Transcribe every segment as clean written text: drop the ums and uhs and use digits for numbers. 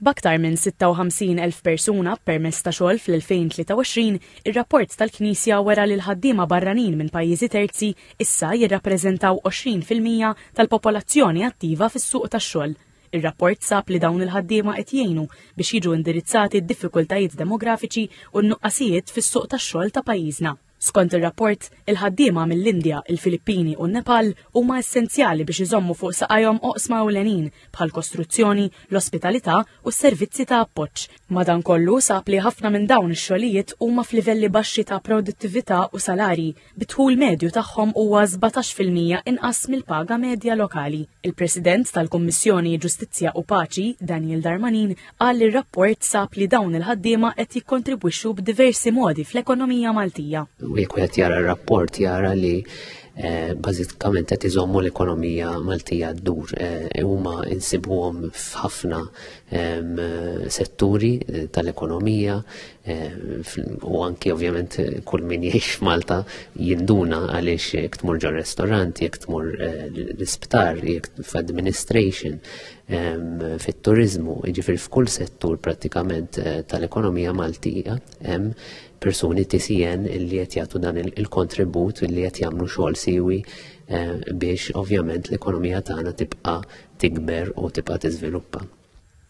B'aktar minn 56,000 persuna permezz ta' xogħol fl-2023, ir-rapport tal-Knisja wera li l-ħaddiema barranin minn pajjiżi terzi issa jirrappreżentaw 20% tal-popolazzjoni attiva fis-suq tax-xogħol. Ir-rapport sab li dawn il-ħaddiema qed jgħinu biex jiġu indirizzati d-diffikultajiet demografiċi u n-nuqqasijiet fis-suq tax-xogħol ta' pajjiżna. Skont ir-rapport, il-ħaddiema mill-Indja, il-Filippini u n-Nepal huma essenzjali biex iżommu fuq saqajhom oqsma ewlenin bħal kostruzzjoni, l-ospitalità u s-servizzi ta' appoġġ. Madankollu sab li ħafna minn dawn ix-xogħlijiet huma f'livelli baxxi ta' produttività u salarji, bit-tħul medju tagħhom huwa 17% inqas mill-paga medja lokali. Il-President tal-Kummissjoni Ġustizzja u Paċi, Daniel Darmanin, qal li r-rapport sab li dawn il-ħaddiema qed jikkontribwixxu b'diversi modi fl-ekonomija Maltija. Jekk wieħed jara r-rapport jara li bażikament qed iżommu l-ekonomija Maltija ddur. Huma insibuhom f'ħafna setturi tal-ekonomija u anki ovvjament kull min jgħix f'Malta jinduna għaliex jekk tmur ġo restorant, jekk tmur l-isptar, jekk f'administration, fit-turizmu, jiġifieri f'kull settur prattikament tal-ekonomija Maltija hemm persuni TCN illi qed jagħtu dan il-kontribut illi qed jagħmlu xogħol siwi biex ovvjament l-ekonomija tagħna tibqa' tikber u tibqa' tiżviluppa.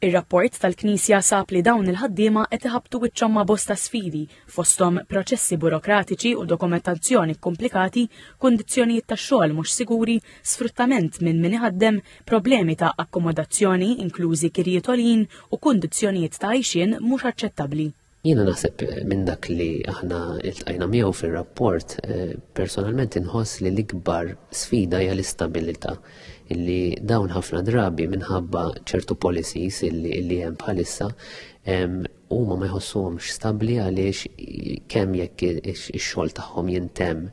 Ir-rapport tal-Knisja sab li dawn il-ħaddiema qed iħabbtu wiċċhom ma' bosta sfidi fosthom proċessi burokratiċi u dokumentazzjoni komplikati, kundizzjonijiet tax-xogħol mhux siguri, sfruttament minn min iħaddem, problemi ta' akkomodazzjoni inklużi kirjiet għolin u kundizzjonijiet ta' għajxien mhux aċċettabbli. Jiena naħseb minn dak li aħna iltqajna miegħu fir-rapport, personalment inħoss li l-ikbar sfida hija l-istabilità, illi dawn ħafna drabi minħabba ċertu policies illi hemm bħalissa huma ma jħossuhomx stabbli għaliex kemm jekk ix-xogħol tagħhom jintemm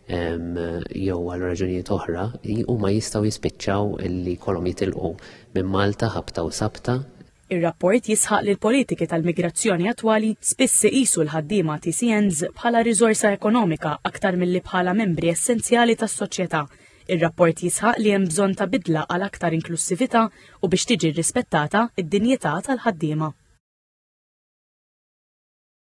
jew għal raġunijiet oħra, huma jistgħu jispiċċaw illi jkollhom jitilqu minn Malta ħabta u sabta. Ir-rapport jisħaq li l-politiki tal-migrazzjoni attwali spiss iqisu l-ħaddiema TCNs bħala riżorsa ekonomika aktar milli bħala membri essenzjali tas-soċjetà. Ir-rapport jisħaq li hemm bżonn ta' bidla għal aktar inklussività u biex tiġi rrispettata id-dinjità tal-ħaddiema.